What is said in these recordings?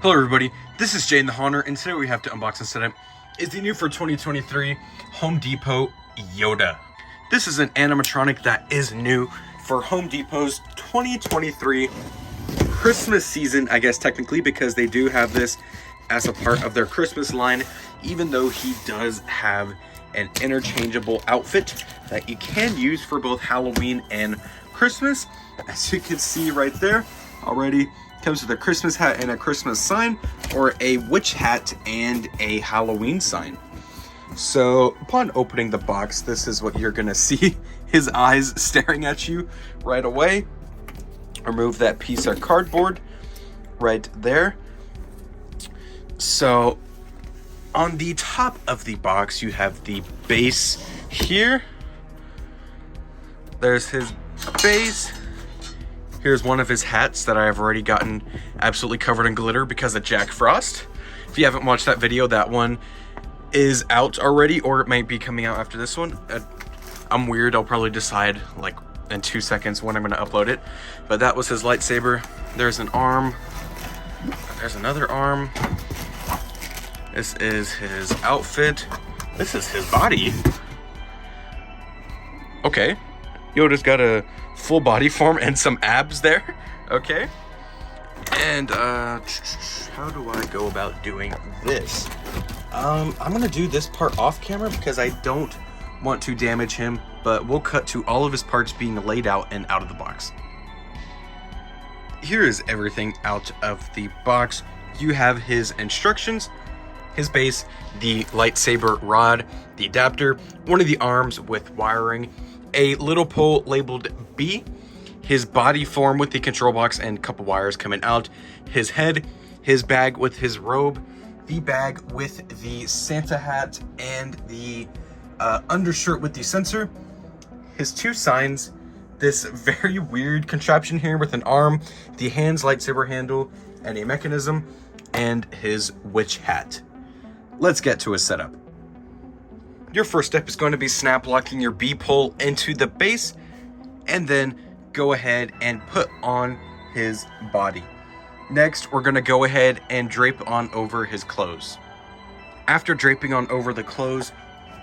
Hello everybody, this is Jay and the Haunter, and today we have to unbox and set up is the new for 2023 Home Depot Yoda. This is an animatronic that is new for Home Depot's 2023 Christmas season, I guess technically, because they do have this as a part of their Christmas line, even though he does have an interchangeable outfit that you can use for both Halloween and Christmas. As you can see right there, already comes with a Christmas hat and a Christmas sign, or a witch hat and a Halloween sign. So upon opening the box, this is what you're gonna see. His eyes staring at you right away. Remove that piece of cardboard right there. So on the top of the box, you have the base here. There's his base. Here's one of his hats that I have already gotten absolutely covered in glitter because of Jack Frost. If you haven't watched that video, that one is out already, or it might be coming out after this one. I'm weird, I'll probably decide like in 2 seconds when I'm gonna upload it. But that was his lightsaber. There's an arm. There's another arm. This is his outfit. This is his body. Okay. Yoda's got a full body form and some abs there. Okay. And how do I go about doing this? I'm gonna do this part off camera because I don't want to damage him, but we'll cut to all of his parts being laid out and out of the box. Here is everything out of the box. You have his instructions, his base, the lightsaber rod, the adapter, one of the arms with wiring, a little pole labeled B, his body form with the control box and couple wires coming out, his head, his bag with his robe, the bag with the Santa hat and the undershirt with the sensor, his two signs, this very weird contraption here with an arm, the hands lightsaber handle, and a mechanism, and his witch hat. Let's get to his setup. Your first step is going to be snap locking your B pole into the base, and then go ahead and put on his body. Next, we're going to go ahead and drape on over his clothes. After draping on over the clothes,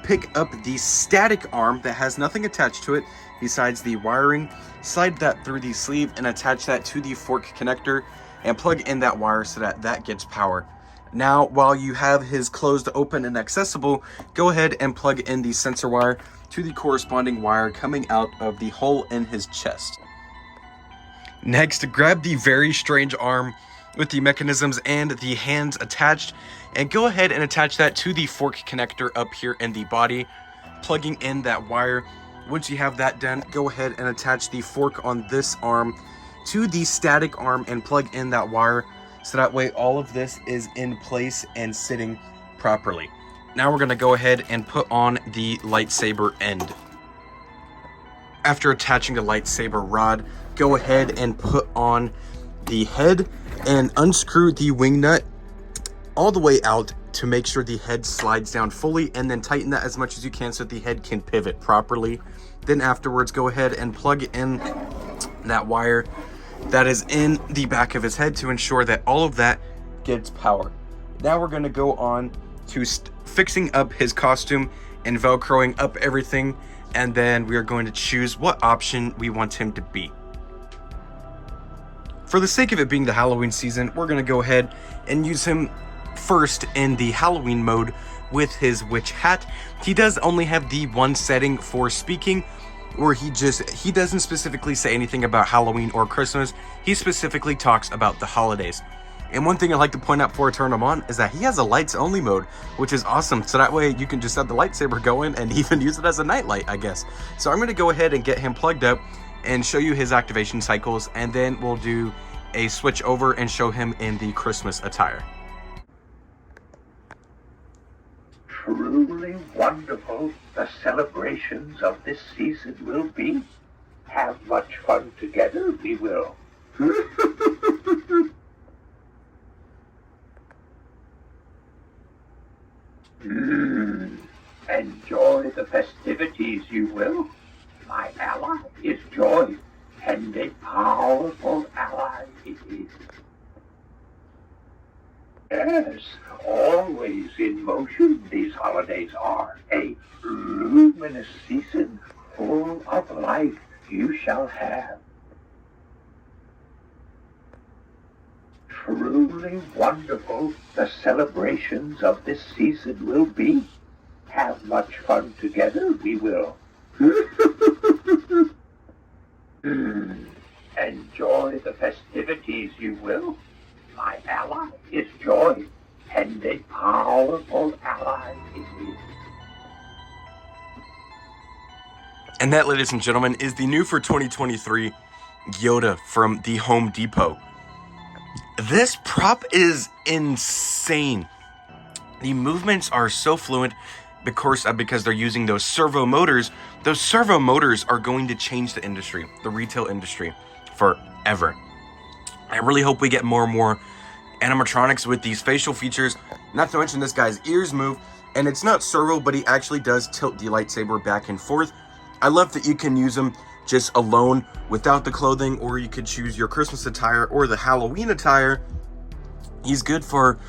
pick up the static arm that has nothing attached to it besides the wiring, slide that through the sleeve and attach that to the fork connector and plug in that wire so that that gets power. Now, while you have his clothes open and accessible, go ahead and plug in the sensor wire to the corresponding wire coming out of the hole in his chest. Next, grab the very strange arm with the mechanisms and the hands attached, and go ahead and attach that to the fork connector up here in the body, plugging in that wire. Once you have that done, go ahead and attach the fork on this arm to the static arm and plug in that wire, so that way all of this is in place and sitting properly. Now we're going to go ahead and put on the lightsaber end. After attaching the lightsaber rod, go ahead and put on the head and unscrew the wing nut all the way out to make sure the head slides down fully, and then tighten that as much as you can so the head can pivot properly. Then afterwards, go ahead and plug in that wire that is in the back of his head to ensure that all of that gets power. Now we're going to go on to fixing up his costume and velcroing up everything, and then we are going to choose what option we want him to be. For the sake of it being the Halloween season, we're going to go ahead and use him first in the Halloween mode with his witch hat. He does only have the one setting for speaking, where he doesn't specifically say anything about Halloween or Christmas. He specifically talks about the holidays. And one thing I'd like to point out before I turn him on is that he has a lights only mode, which is awesome. So that way you can just have the lightsaber going and even use it as a nightlight, I guess. So I'm going to go ahead and get him plugged up and show you his activation cycles, and then we'll do a switch over and show him in the Christmas attire. Truly wonderful the celebrations of this season will be. Have much fun together, we will. Enjoy the festivities, you will. My ally is joy, and a powerful ally it is. Yes, always in motion. These holidays are a luminous season full of light. You shall have truly wonderful. The celebrations of this season will be. Have much fun together. We will. Enjoy the festivities, you will. My ally is joy, and a powerful ally is he. And that, ladies and gentlemen, is the new for 2023 Yoda from the Home Depot. This prop is insane. The movements are so fluent, of course, because they're using those servo motors. Those servo motors are going to change the industry, the retail industry, forever. I really hope we get more and more animatronics with these facial features. Not to mention this guy's ears move, and it's not servo, but he actually does tilt the lightsaber back and forth. I love that you can use him just alone without the clothing, or you could choose your Christmas attire or the Halloween attire. He's good for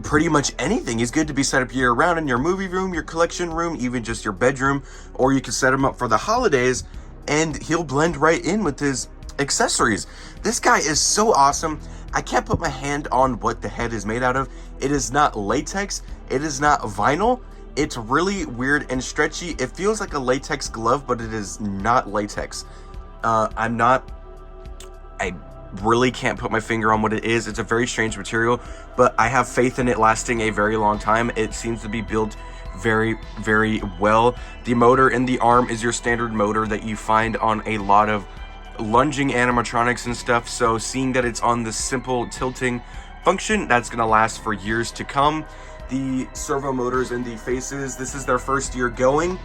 pretty much anything. He's good to be set up year round in your movie room, your collection room, even just your bedroom, or you can set him up for the holidays and he'll blend right in with his accessories. This guy is so awesome. I can't put my hand on what the head is made out of. It is not latex. It is not vinyl. It's really weird and stretchy. It feels like a latex glove, but it is not latex. I really can't put my finger on what it is. It's a very strange material, but I have faith in it lasting a very long time. It seems to be built very, very well. The motor in the arm is your standard motor that you find on a lot of lunging animatronics and stuff. So seeing that it's on the simple tilting function, that's gonna last for years to come. The servo motors in the faces, this is their first year going.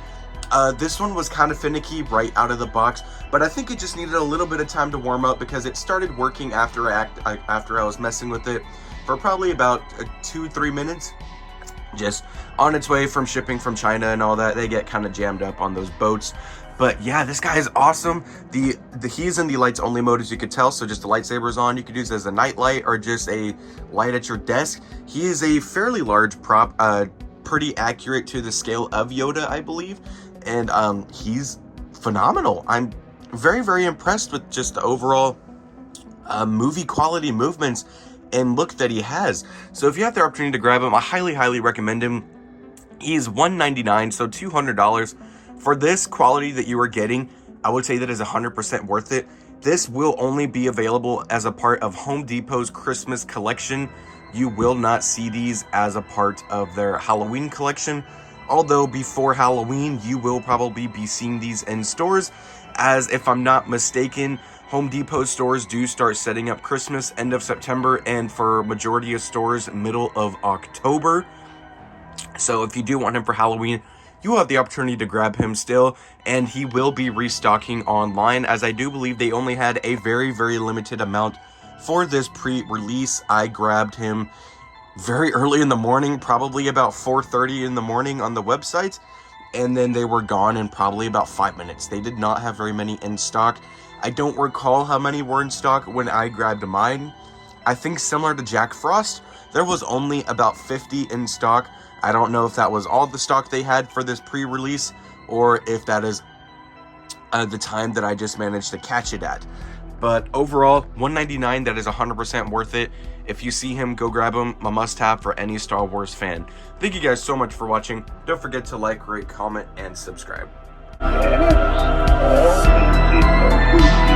This one was kind of finicky right out of the box, but I think it just needed a little bit of time to warm up because it started working after I was messing with it for probably about 2-3 minutes. Just on its way from shipping from China and all that, they get kind of jammed up on those boats. But yeah, this guy is awesome. He's in the lights only mode, as you could tell. So just the lightsaber's on. You could use it as a night light or just a light at your desk. He is a fairly large prop, pretty accurate to the scale of Yoda, I believe. And he's phenomenal. I'm very, very impressed with just the overall movie quality movements and look that he has. So if you have the opportunity to grab him, I highly, highly recommend him. He's $199, so $200. For this quality that you are getting, I would say that is 100% worth it. This will only be available as a part of Home Depot's Christmas collection. You will not see these as a part of their Halloween collection. Although before Halloween, you will probably be seeing these in stores, as if I'm not mistaken, Home Depot stores do start setting up Christmas end of September, and for majority of stores, middle of October. So if you do want him for Halloween, you will have the opportunity to grab him still, and he will be restocking online, as I do believe they only had a very, very limited amount for this pre-release. I grabbed him very early in the morning, probably about 4:30 in the morning on the website, and then they were gone in probably about 5 minutes. They did not have very many in stock. I don't recall how many were in stock when I grabbed mine. I think similar to Jack Frost, there was only about 50 in stock. I don't know if that was all the stock they had for this pre-release, or if that is the time that I just managed to catch it at. But overall, $199, that is 100% worth it. If you see him, go grab him. A must-have for any Star Wars fan. Thank you guys so much for watching. Don't forget to like, rate, comment, and subscribe. Yes, all things in motion.